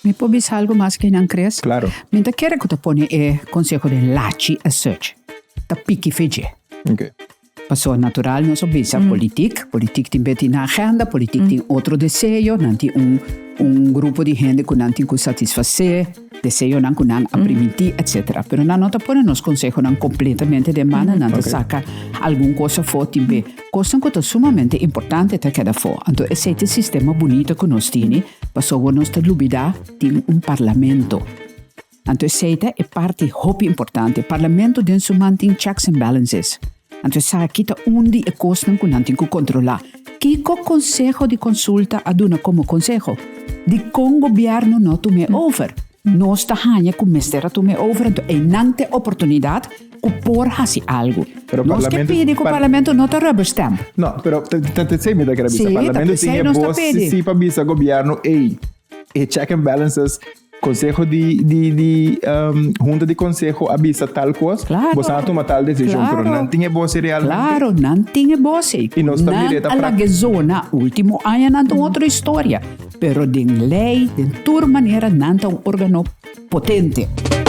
Me puoi dire algo más que non crees? Claro. Mentre quiere che ti pone il Consejo de Lachi e Search. Da picchi fece. Ok. Passò natural, non so bisa, politik ti metti in agenda, politik ti altro deseo, nanti un gruppo di gente che nanti ku satisfacer, deseo nan ku nan apprimiti, etc. Però non ti pone nos consejo nan completamente de mano, nanti saca algun cosa forte be. Cosa che è sumamente importante te cada fo. Anto è il sistema bonito che nos tieni, passò che nostra lubida di un parlamento. Anto è parte hoppi importante. Parlamento den su mantin checks and balances. Anto sa kita undi e kosten kun nantin ku controlla. Kiko Konseho di Konsulta aduna como consejo. Di con governo no tu me over. No sta hanya ku mestera tu me over. Anto e nante opportunidad ku por hasi algo. Pero no che pedi ku parlamento no te rubber stamp. No, pero te sei mi da cara bisa. Sì, Parlamento te sei tinha non sta boss pedi. si pa bisa governo e check and balances. Consejo di junta di consejo avisa tal cosa, Claro. você toma tal decisão, Claro. pero não tinha voce realmente. Claro, non tinha voce. E non sta diretta alla zona ultimo anno non un'altra storia. Però din lei, din tur maniera, non un organo potente.